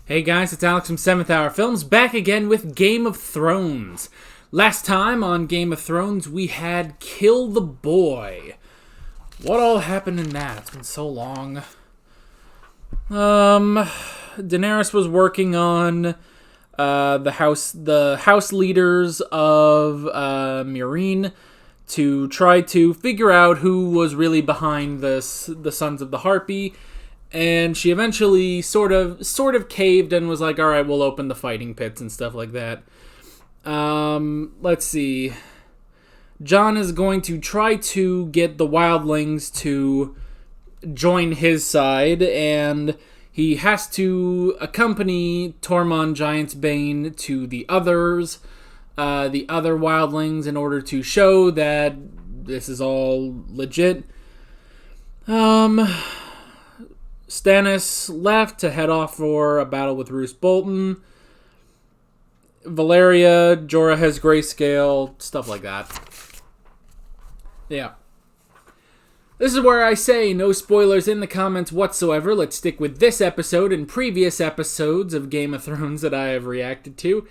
Hey guys, it's Alex from 7th Hour Films, back again with Game of Thrones. Last time on Game of Thrones, we had Kill the Boy. What all happened in that? It's been so long. Daenerys was working on the house leaders of Meereen to try to figure out who was really behind the Sons of the Harpy. And she eventually sort of caved and was like, all right, we'll open the fighting pits and stuff like that. Let's see. Jon is going to try to get the wildlings to join his side, and he has to accompany Tormund Giantsbane to the other wildlings in order to show that this is all legit. Stannis left to head off for a battle with Roose Bolton. Valeria, Jorah has grayscale, stuff like that. Yeah. This is where I say no spoilers in the comments whatsoever. Let's stick with this episode and previous episodes of Game of Thrones that I have reacted to.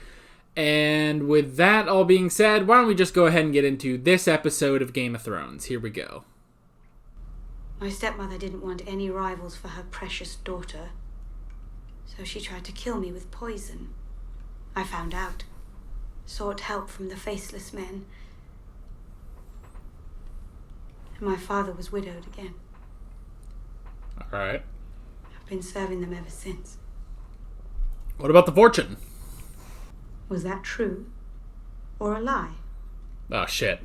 And with that all being said, why don't we just go ahead and get into this episode of Game of Thrones. Here we go. My stepmother didn't want any rivals for her precious daughter, so she tried to kill me with poison. I found out, sought help from the faceless men, and my father was widowed again. Alright. I've been serving them ever since. What about the fortune? Was that true, or a lie? Oh, shit.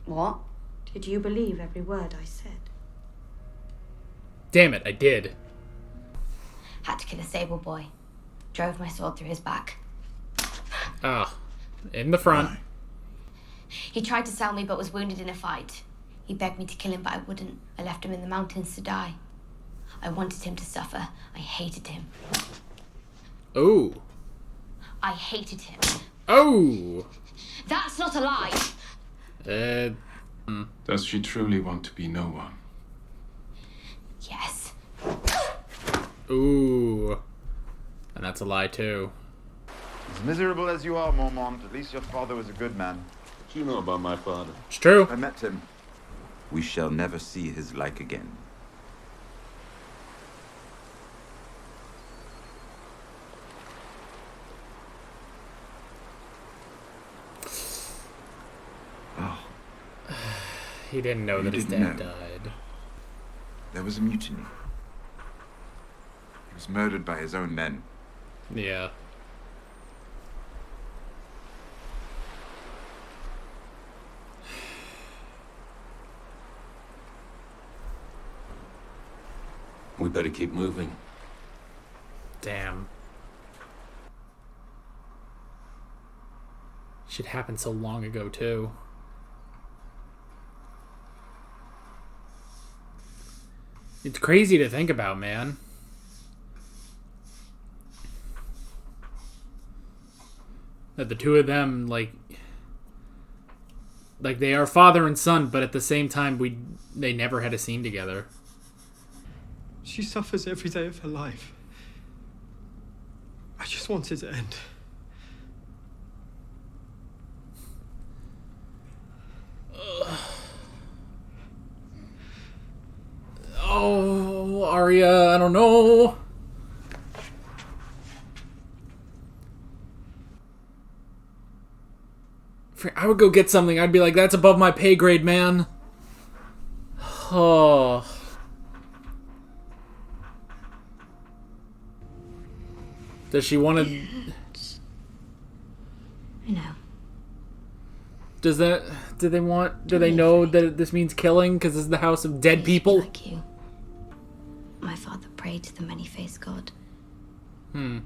What? Did you believe every word I said? Damn it, I did. Had to kill a stable boy. Drove my sword through his back. Ah, in the front. He tried to sell me but was wounded in a fight. He begged me to kill him but I wouldn't. I left him in the mountains to die. I wanted him to suffer. I hated him. Oh. I hated him. Oh. That's not a lie. Does she truly want to be no one? Yes. Ooh. And that's a lie, too. As miserable as you are, Mormont, at least your father was a good man. What do you know about my father? It's true. I met him. We shall never see his like again. Oh. He didn't know that his dad died. There was a mutiny. He was murdered by his own men. Yeah. We better keep moving. Damn. Shit happened so long ago, too. It's crazy to think about, man. That the two of them, like they are father and son, but at the same time, they never had a scene together. She suffers every day of her life. I just want it to end. Oh, Arya, I don't know. I would go get something. I'd be like, that's above my pay grade, man. Oh. Does she want to... I know. Do they know that this means killing because this is the house of dead people? Like you. My father prayed to the many-faced God. And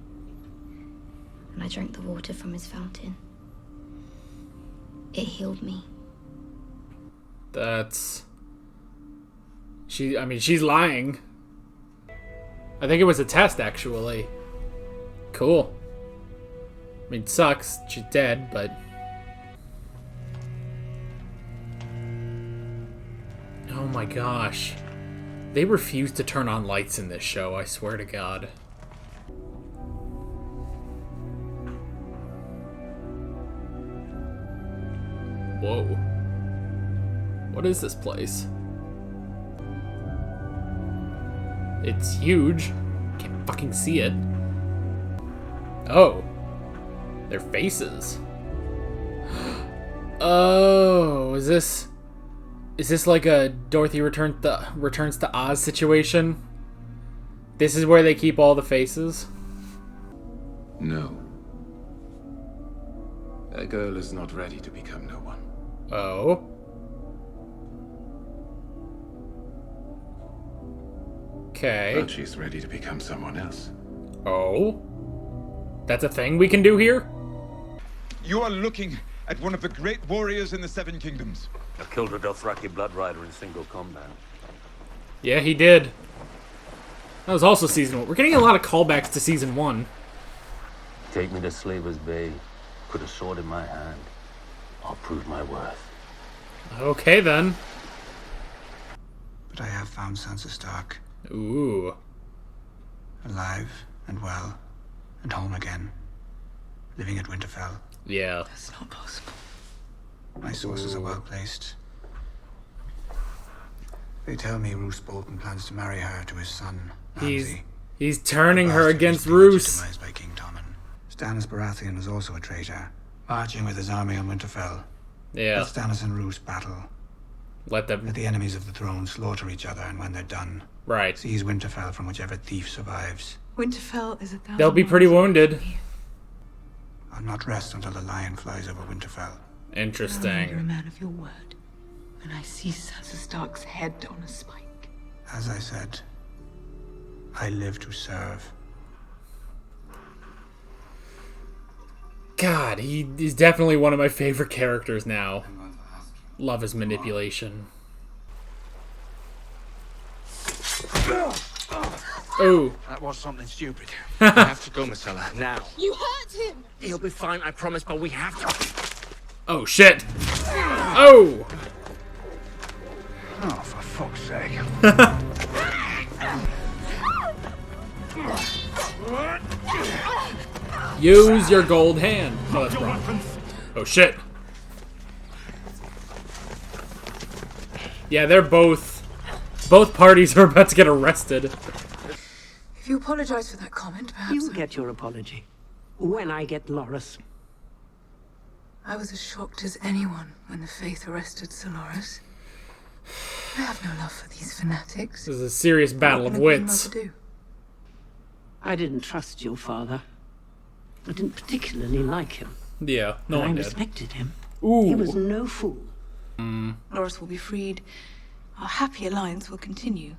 I drank the water from his fountain. It healed me. She's lying. I think it was a test, actually. Cool. I mean, it sucks. She's dead, but... Oh my gosh. They refuse to turn on lights in this show, I swear to God. Whoa. What is this place? It's huge. Can't fucking see it. Oh. Their faces. Oh, is this like a Dorothy returns to Oz situation? This is where they keep all the faces? No. That girl is not ready to become no one. Oh. Okay. But she's ready to become someone else. Oh. That's a thing we can do here? You are looking at one of the great warriors in the Seven Kingdoms. I killed a Dothraki blood rider in single combat. Yeah, he did. That was also season 1. We're getting a lot of callbacks to season 1. Take me to Slaver's Bay. Put a sword in my hand. I'll prove my worth. Okay, then. But I have found Sansa Stark. Ooh. Alive and well and home again. Living at Winterfell. Yeah. That's not possible. My sources are well placed. They tell me Roose Bolton plans to marry her to his son, Ramsay. He's turning her Bastard against who's been Roose. legitimized by King Tommen. Stannis Baratheon was also a traitor, marching with his army on Winterfell. Yeah. Let Stannis and Roose battle. Let them. Let the enemies of the throne slaughter each other, and when they're done, Right. seize Winterfell from whichever thief survives. Winterfell is 1,000 They'll be pretty miles away wounded. from here. I'll not rest until the lion flies over Winterfell. You're a Interesting. man of your word. When I see Sansa Stark's head on a spike. As I said, I live to serve. God, he's definitely one of my favorite characters now. Love his manipulation. Oh. That was something stupid. We have to go, Marcella, now. You hurt him! He'll be fine, I promise, but we have to. Oh, shit. Oh. Oh, for fuck's sake. Use your gold hand. Oh, that's wrong. Oh, shit. Yeah, they're both parties are about to get arrested. If you apologize for that comment, perhaps You'll get your apology. When I get Loras. I was as shocked as anyone when the Faith arrested Sir Loras. I have no love for these fanatics. This is a serious battle of What can a queen wits. mother do? I didn't trust your father. I didn't particularly like him. Yeah, no but I one did. respected him. Ooh. He was no fool. Loras will be freed. Our happy alliance will continue.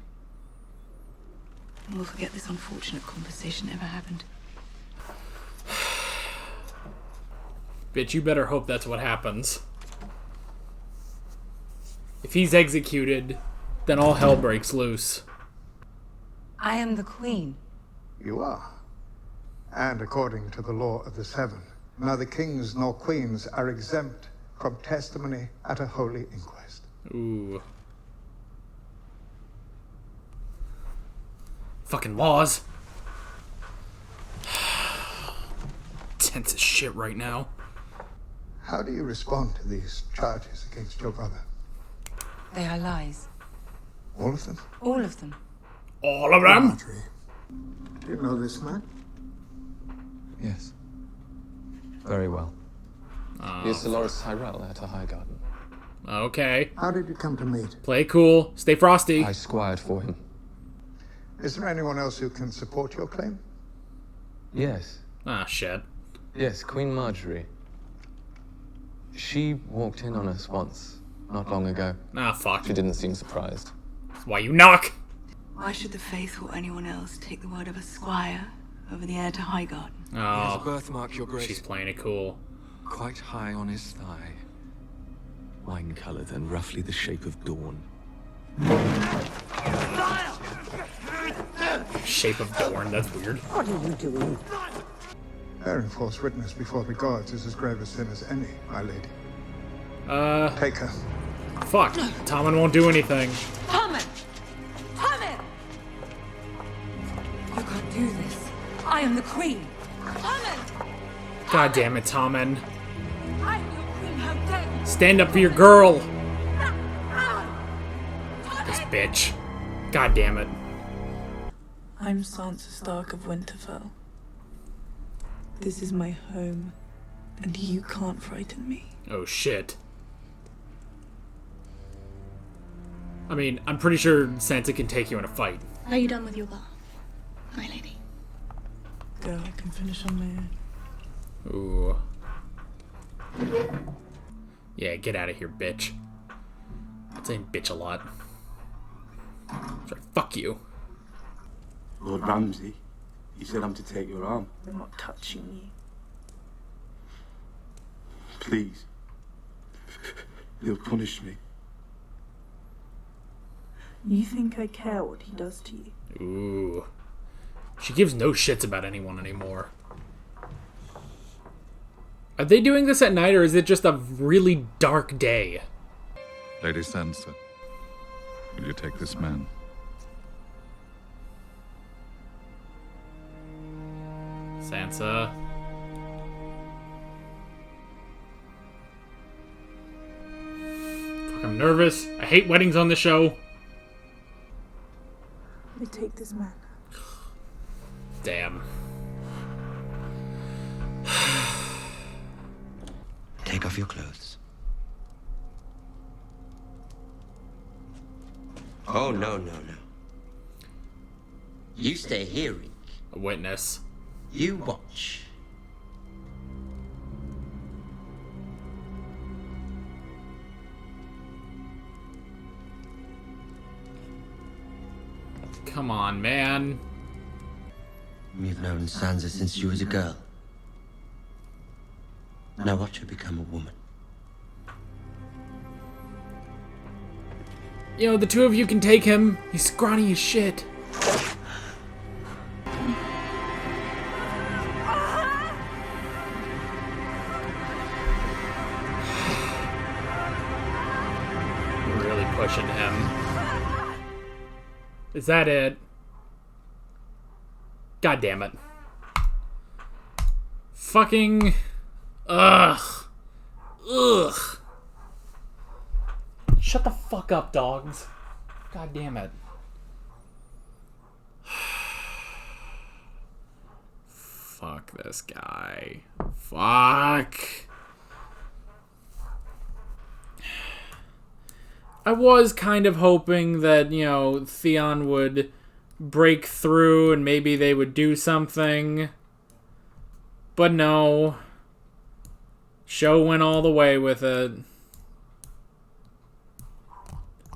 And we'll forget this unfortunate conversation ever happened. Bitch, you better hope that's what happens. If he's executed, then all hell breaks loose. I am the queen. You are. And according to the law of the Seven, neither kings nor queens are exempt from testimony at a holy inquest. Ooh. Fucking laws. Tense as shit right now. How do you respond to these charges against your brother? They are lies. All of them? All of them. All of them? Marjorie, do you know this man? Yes. Very well. He is Loras Tyrell at a high garden. Okay. How did you come to meet? Play cool. Stay frosty. I squired for him. Is there anyone else who can support your claim? Yes. Ah, shit. Yes, Queen Marjorie. She walked in on us once, not long ago. Ah, fuck. She didn't seem surprised. That's why you knock. Why should the Faith or anyone else take the word of a squire over the heir to Highgarden? He has a Oh, birthmark, your grace. she's playing it cool. Quite high on his thigh. Wine-coloured and roughly the shape of dawn. Shape of Dorn, that's weird. What are you doing? Bearing false witness before the gods is as grave a sin as any, my lady. Take her. Fuck. Tommen won't do anything. Tommen! Tommen! do this. I am the queen. Tommen! God damn it, Tommen. I'm your queen, how dare you! Stand up for your girl! This bitch. God damn it. I'm Sansa Stark of Winterfell. This is my home, and you can't frighten me. Oh shit. I mean, I'm pretty sure Sansa can take you in a fight. Are you done with your bath, my lady? Go, I can finish on my own. Ooh. Yeah, get out of here, bitch. I'm saying bitch a lot. Sorry, fuck you. Lord Ramsay, you said I'm to take your arm. I'm not touching you. Please. He'll punish me. You think I care what he does to you? Ooh. She gives no shits about anyone anymore. Are they doing this at night, or is it just a really dark day? Lady Sansa, will you take this man? Sansa. Fuck, I'm nervous. I hate weddings on the show. I take this man. Damn. Take off your clothes. Oh, no, no, no. You stay here, Reek. A witness. You watch. Come on, man. You've known Sansa since she was a girl. Now watch her become a woman. You know, the two of you can take him. He's scrawny as shit. Really pushing him. Is that it? God damn it. Fucking... Ugh. Ugh. Shut the fuck up, dogs. God damn it. Fuck this guy. Fuck. I was kind of hoping that, you know, Theon would break through and maybe they would do something. But no. Show went all the way with it.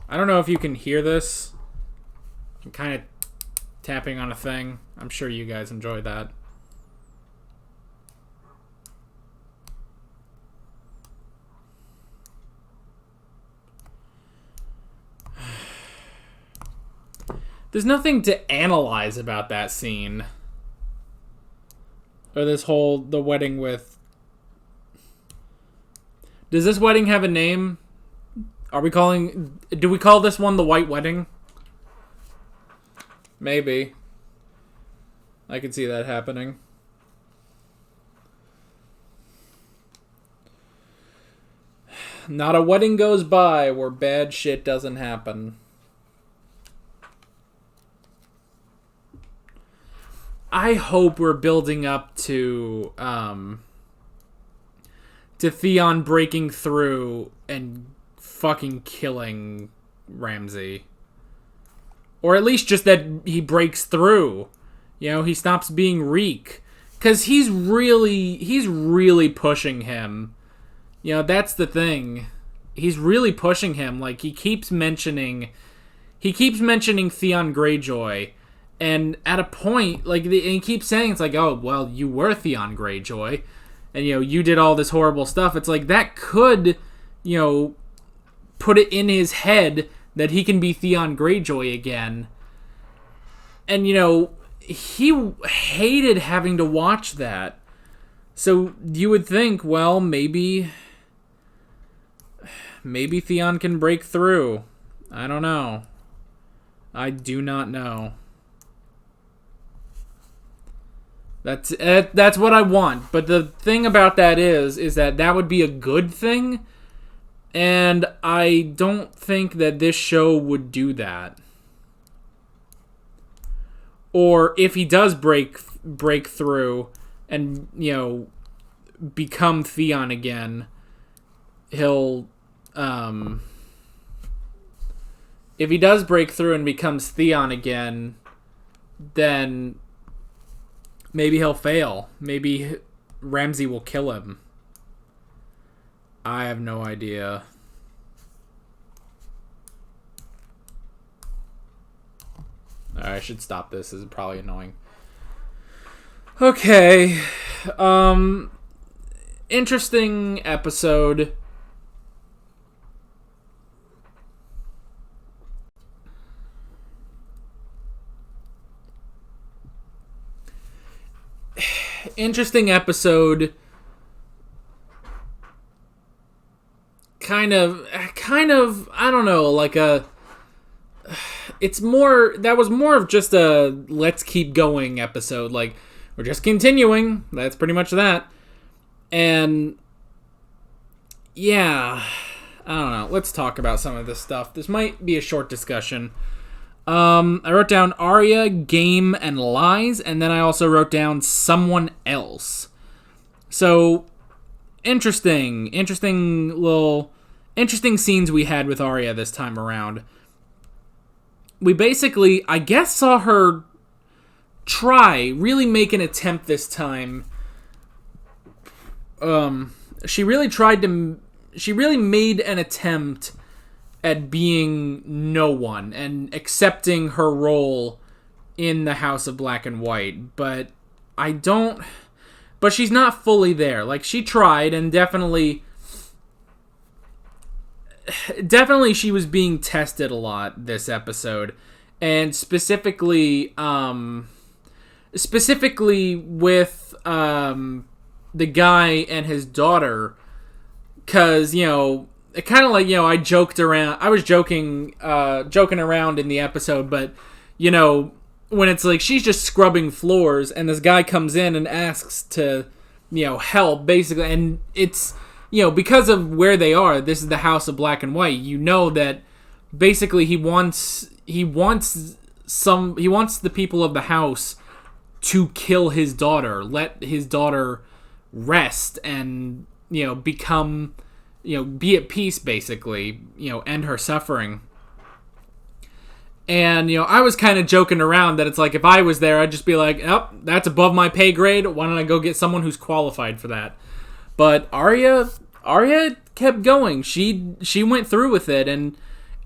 I don't know if you can hear this. I'm kind of tapping on a thing. I'm sure you guys enjoy that. There's nothing to analyze about that scene. Or this whole, the wedding with... Does this wedding have a name? Are we calling... Do we call this one the White Wedding? Maybe. I could see that happening. Not a wedding goes by where bad shit doesn't happen. I hope we're building up to Theon breaking through and fucking killing Ramsay. Or at least just that he breaks through. You know, he stops being Reek. Because he's really pushing him. You know, that's the thing. He's really pushing him. Like, he keeps mentioning Theon Greyjoy. And at a point, like, and he keeps saying, it's like, oh, well, you were Theon Greyjoy. And, you know, you did all this horrible stuff. It's like, that could, you know, put it in his head that he can be Theon Greyjoy again. And, you know, he hated having to watch that. So you would think, well, maybe Theon can break through. I don't know. I do not know. That's what I want. But the thing about that is that would be a good thing, and I don't think that this show would do that. Or if he does break through and, you know, become Theon again, he'll if he does break through and becomes Theon again, then maybe he'll fail. Maybe Ramsay will kill him. I have no idea. I should stop this. This is probably annoying. Okay. Interesting episode. Interesting episode. Kind of, I don't know, like that was more of just a let's keep going episode. Like, we're just continuing. That's pretty much that. And yeah, I don't know. Let's talk about some of this stuff. This might be a short discussion. I wrote down Arya, Game, and Lies, and then I also wrote down Someone Else. So, interesting scenes we had with Arya this time around. We basically, I guess, saw her really make an attempt this time. She really made an attempt at being no one and accepting her role in the House of Black and White, but she's not fully there. Like, she tried, and definitely she was being tested a lot this episode, and specifically with the guy and his daughter, because, you know, it kind of like, you know, I was joking around in the episode, but, you know, when it's like she's just scrubbing floors and this guy comes in and asks to, you know, help, basically, and it's, you know, because of where they are, this is the House of Black and White, you know that basically he wants the people of the house to kill his daughter, let his daughter rest and, you know, become, you know, be at peace, basically, you know, end her suffering. And, you know, I was kind of joking around that it's like, if I was there, I'd just be like, oh, that's above my pay grade. Why don't I go get someone who's qualified for that? But Arya kept going. She went through with it,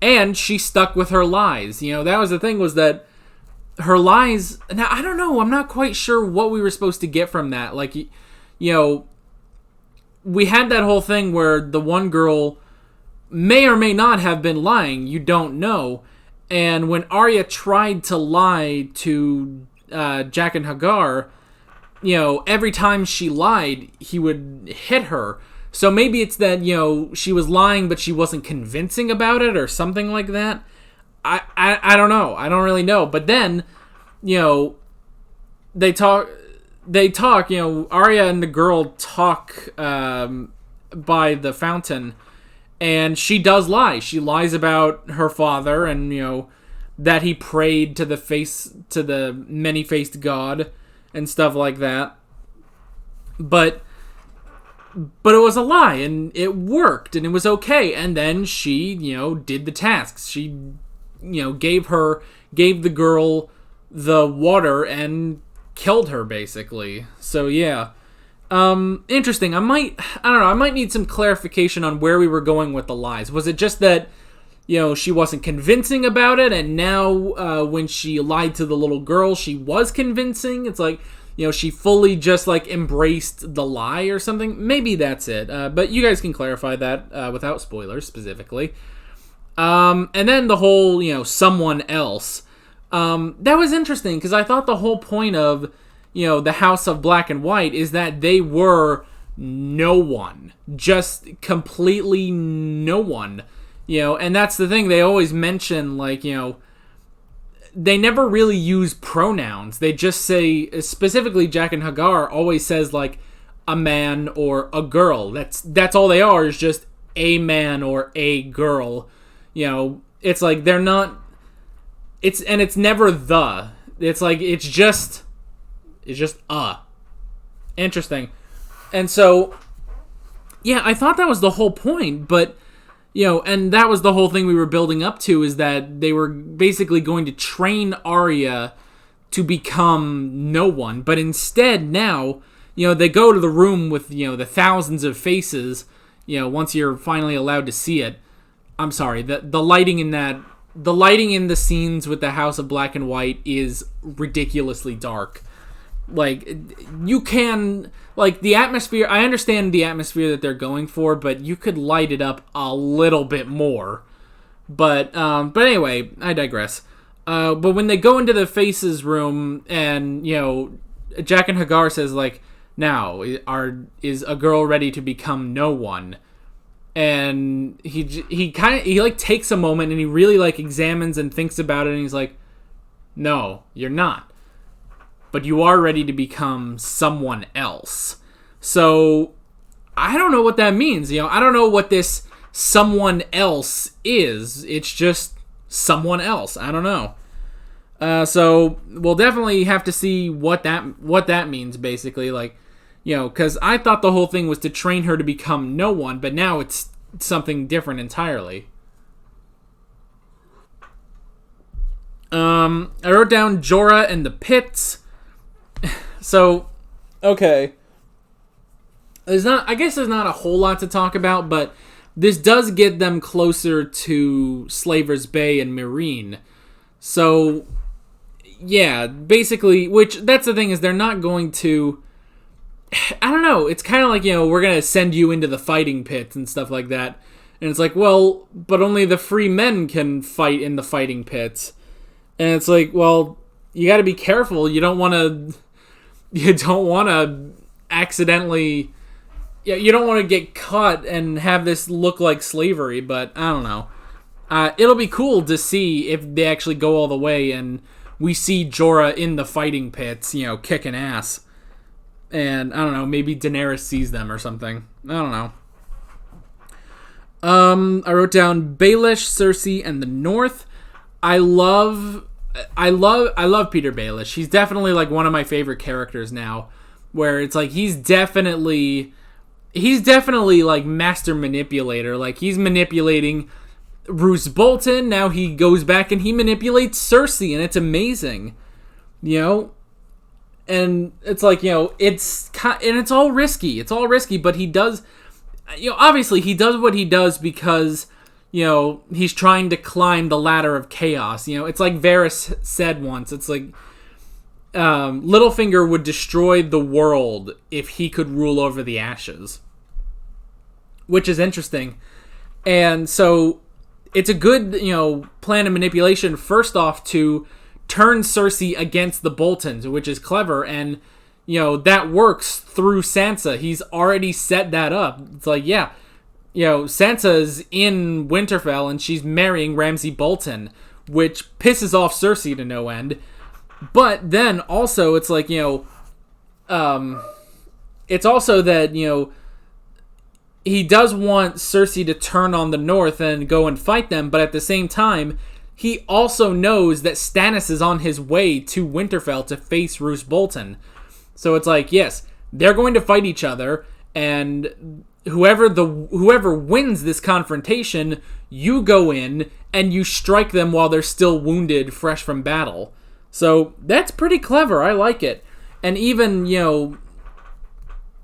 and she stuck with her lies. You know, that was the thing, was that her lies. Now, I don't know. I'm not quite sure what we were supposed to get from that. Like, you know, we had that whole thing where the one girl may or may not have been lying. You don't know. And when Arya tried to lie to Jack and Hagar, you know, every time she lied, he would hit her. So maybe it's that, you know, she was lying, but she wasn't convincing about it or something like that. I don't know. I don't really know. But then, you know, they talk, you know, Arya and the girl talk by the fountain, and she does lie. She lies about her father and, you know, that he prayed to the many-faced god and stuff like that. But it was a lie, and it worked, and it was okay. And then she, you know, did the tasks. She, you know, gave the girl the water and killed her, basically. So yeah, interesting. I might need some clarification on where we were going with the lies. Was it just that, you know, she wasn't convincing about it, and now when she lied to the little girl, she was convincing? It's like, you know, she fully just, like, embraced the lie or something? Maybe that's it. But you guys can clarify that without spoilers, specifically. And then the whole, you know, someone else. That was interesting, because I thought the whole point of, you know, the House of Black and White is that they were no one. Just completely no one. You know, and that's the thing. They always mention, like, you know, they never really use pronouns. They just say, specifically Jaqen H'ghar always says, like, a man or a girl. That's all they are, is just a man or a girl. You know, it's like they're not... It's never the. It's like, it's just a. Interesting. And so, yeah, I thought that was the whole point, but... You know, and that was the whole thing we were building up to, is that they were basically going to train Arya to become no one. But instead now, you know, they go to the room with, you know, the thousands of faces, you know, once you're finally allowed to see it. I'm sorry, the lighting in the scenes with the House of Black and White is ridiculously dark. Like, you can... Like, the atmosphere... I understand the atmosphere that they're going for, but you could light it up a little bit more. But anyway, I digress. But when they go into the Faces room, and, you know, Jaqen H'ghar says, like, now, is a girl ready to become no one? And he takes a moment, and he really, like, examines and thinks about it, and he's like, no, you're not. But you are ready to become someone else. So, I don't know what that means. You know, I don't know what this someone else is. It's just someone else. I don't know. So, we'll definitely have to see what that means, basically. Like, you know, because I thought the whole thing was to train her to become no one, but now it's something different entirely. I wrote down Jorah and the pits. So, okay. I guess there's not a whole lot to talk about, but this does get them closer to Slaver's Bay and Meereen. So, yeah, basically, which, that's the thing, is they're not going to... I don't know, it's kind of like, you know, we're going to send you into the fighting pits and stuff like that. And it's like, well, but only the free men can fight in the fighting pits. And it's like, well, you got to be careful. You don't want to accidentally... Yeah, you don't want to get caught and have this look like slavery, but I don't know. It'll be cool to see if they actually go all the way and we see Jorah in the fighting pits, you know, kicking ass. And, I don't know, maybe Daenerys sees them or something. I don't know. I wrote down Baelish, Cersei, and the North. I love Petyr Baelish. He's definitely, like, one of my favorite characters now, where it's like he's definitely like master manipulator. Like, he's manipulating Roose Bolton. Now he goes back and he manipulates Cersei, and it's amazing, you know. And it's like, you know, it's all risky. It's all risky, but he does, you know, obviously he does what he does because, you know, he's trying to climb the ladder of chaos. You know, it's like Varys said once. It's like, Littlefinger would destroy the world if he could rule over the ashes, which is interesting. And so it's a good, you know, plan of manipulation, first off, to turn Cersei against the Boltons, which is clever, and, you know, that works through Sansa. He's already set that up. It's like, yeah, you know, Sansa's in Winterfell and she's marrying Ramsay Bolton, which pisses off Cersei to no end. But then also it's like, you know, it's also that, you know, he does want Cersei to turn on the North and go and fight them, but at the same time, he also knows that Stannis is on his way to Winterfell to face Roose Bolton. So it's like, yes, they're going to fight each other, and whoever wins this confrontation, you go in and you strike them while they're still wounded, fresh from battle. So that's pretty clever. I like it. And even, you know,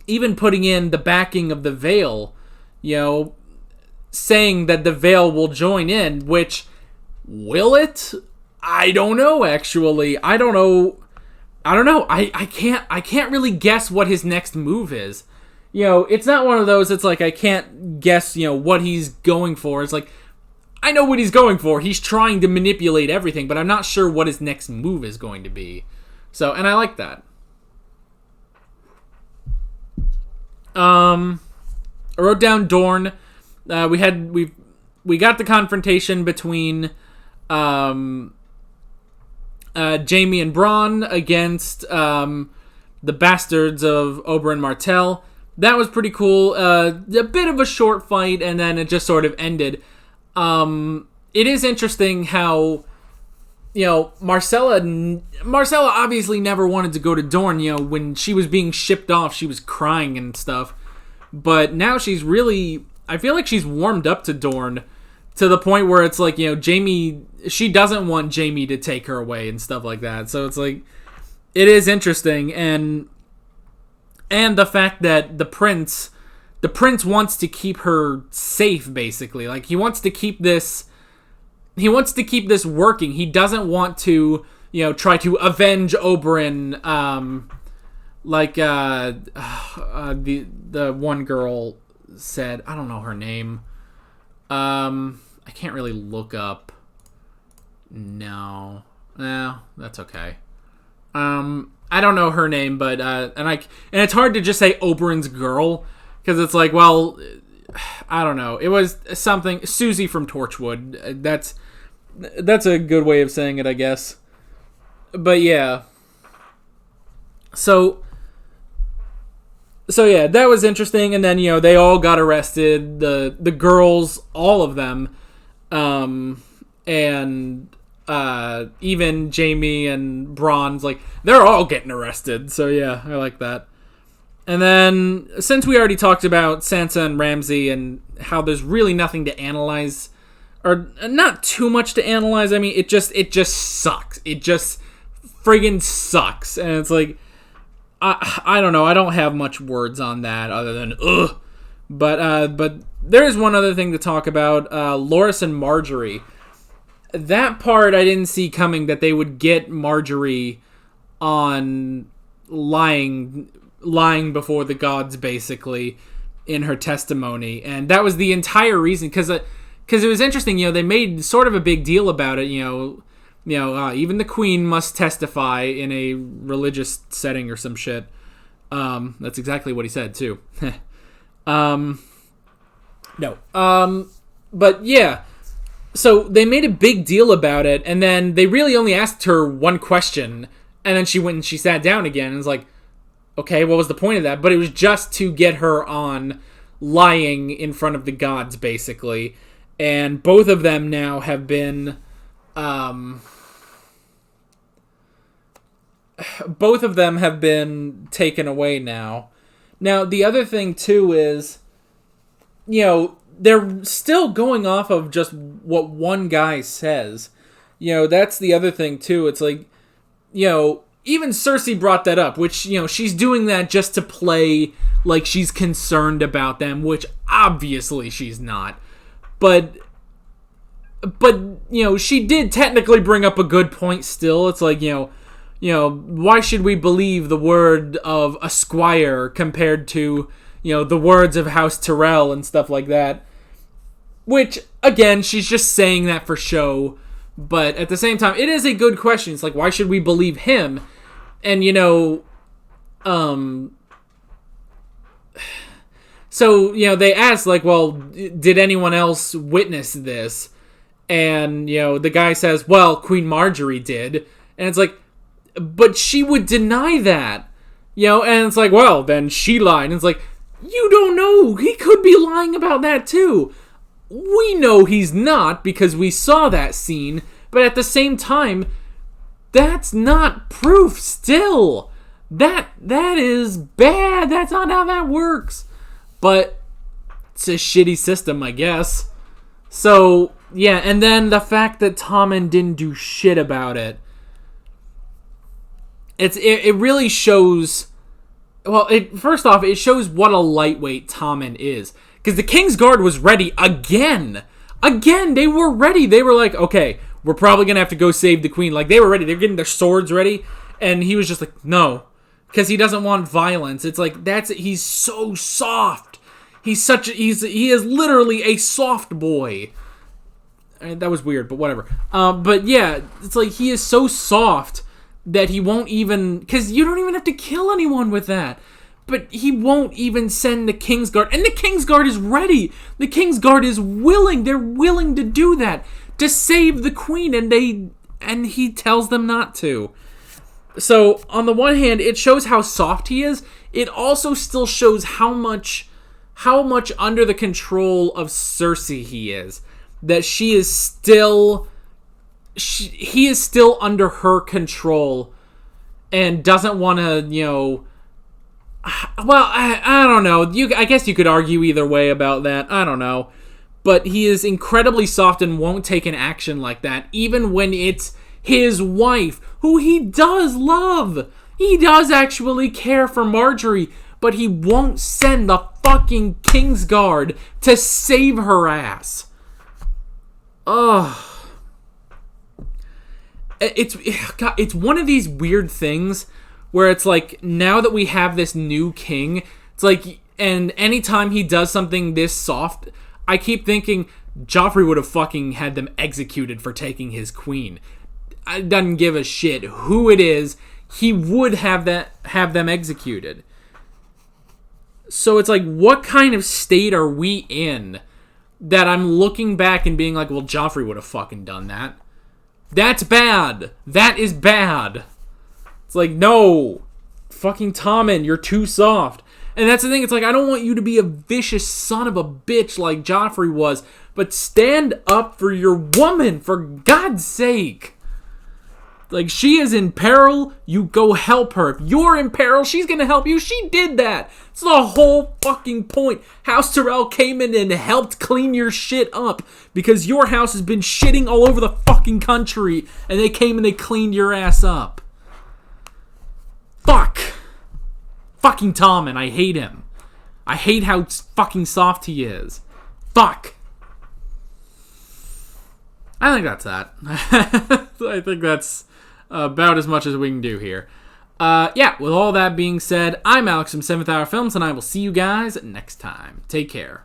even putting in the backing of the Vale, you know, saying that the Vale will join in, which, will it? I don't know, actually. I don't know. I can't really guess what his next move is. You know, it's not one of those, it's like I can't guess, you know, what he's going for. It's like, I know what he's going for. He's trying to manipulate everything, but I'm not sure what his next move is going to be. So, and I like that. I wrote down Dorne. We got the confrontation between Jaime and Bronn against the bastards of Oberyn Martell. That was pretty cool. A bit of a short fight, and then it just sort of ended. It is interesting how, Marcella obviously never wanted to go to Dorne. When she was being shipped off, she was crying and stuff. But now she's really, I feel like she's warmed up to Dorne to the point where it's like, Jaime, she doesn't want Jaime to take her away and stuff like that. So it's like, it is interesting. And the fact that the prince wants to keep her safe, basically. Like, he wants to keep this working. He doesn't want to, try to avenge Oberyn, the one girl said. I don't know her name. I can't really look up. No, that's okay. I don't know her name, but and it's hard to just say Oberyn's girl, because it's like, well, I don't know. It was something Susie from Torchwood. That's a good way of saying it, I guess. But yeah. So yeah, that was interesting. And then, they all got arrested. The girls, all of them, and even Jaime and Bronn's, like, they're all getting arrested. So yeah, I like that. And then, since we already talked about Sansa and Ramsay and how there's really nothing to analyze, or not too much to analyze, I mean, it just sucks. It just friggin' sucks. And it's like, I don't know, I don't have much words on that other than, ugh. But there is one other thing to talk about, Loras and Marjorie. That part I didn't see coming, that they would get Marjorie on lying before the gods, basically, in her testimony. And that was the entire reason, because it was interesting. They made sort of a big deal about it. Even the queen must testify in a religious setting or some shit. That's exactly what he said too. But yeah. So they made a big deal about it, and then they really only asked her one question, and then she went and she sat down again, and was like, okay, what was the point of that? But it was just to get her on lying in front of the gods, basically. And both of them now have been, taken away now. Now, the other thing, too, is, they're still going off of just what one guy says. That's the other thing, too. It's like, even Cersei brought that up, which, she's doing that just to play like she's concerned about them, which obviously she's not. But she did technically bring up a good point still. It's like, why should we believe the word of a squire compared to, the words of House Tyrell and stuff like that? Which, again, she's just saying that for show. But at the same time, it is a good question. It's like, why should we believe him? And, so, they asked, like, well, did anyone else witness this? And, the guy says, well, Queen Marjorie did. And it's like, but she would deny that. And it's like, well, then she lied. And it's like, you don't know. He could be lying about that, too. We know he's not, because we saw that scene. But at the same time, that's not proof still. That is bad. That's not how that works. But it's a shitty system, I guess. So, yeah, and then the fact that Tommen didn't do shit about it. It really shows... Well, first off, it shows what a lightweight Tommen is. Because the Kingsguard was ready again. Again, they were ready. They were like, okay, we're probably going to have to go save the queen. Like, they were ready. They were getting their swords ready. And he was just like, no. Because he doesn't want violence. It's like, he's so soft. He is literally a soft boy. That was weird, but whatever. But yeah, it's like, he is so soft that he won't even... Because you don't even have to kill anyone with that. But he won't even send the Kingsguard. And the Kingsguard is ready. The Kingsguard is willing. They're willing to do that. To save the queen. And and he tells them not to. So, on the one hand, it shows how soft he is. It also still shows how much under the control of Cersei he is. That he is still under her control and doesn't want to, you know... Well, I don't know. I guess you could argue either way about that. I don't know. But he is incredibly soft and won't take an action like that, even when it's his wife, who he does love. He does actually care for Marjorie, but he won't send the fucking Kingsguard to save her ass. Ugh. It's one of these weird things where it's like, now that we have this new king, it's like, and anytime he does something this soft, I keep thinking Joffrey would have fucking had them executed for taking his queen. I doesn't give a shit who it is. He would have them executed. So it's like, what kind of state are we in that I'm looking back and being like, well, Joffrey would have fucking done that. That's bad. That is bad. It's like, no. Fucking Tommen, you're too soft. And that's the thing, it's like, I don't want you to be a vicious son of a bitch like Joffrey was, but stand up for your woman, for God's sake. Like, she is in peril, you go help her. If you're in peril, she's gonna help you. She did that. It's the whole fucking point. House Tyrell came in and helped clean your shit up because your house has been shitting all over the fucking country, and they came and they cleaned your ass up. Fuck. Fucking Tommen, I hate him. I hate how fucking soft he is. Fuck. I think that's that. I think that's about as much as we can do here. Yeah, with all that being said, I'm Alex from 7th Hour Films, and I will see you guys next time. Take care.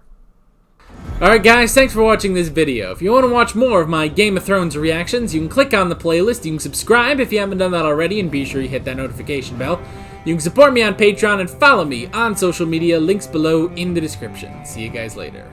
Alright guys, thanks for watching this video. If you want to watch more of my Game of Thrones reactions, you can click on the playlist, you can subscribe if you haven't done that already, and be sure you hit that notification bell. You can support me on Patreon and follow me on social media, links below in the description. See you guys later.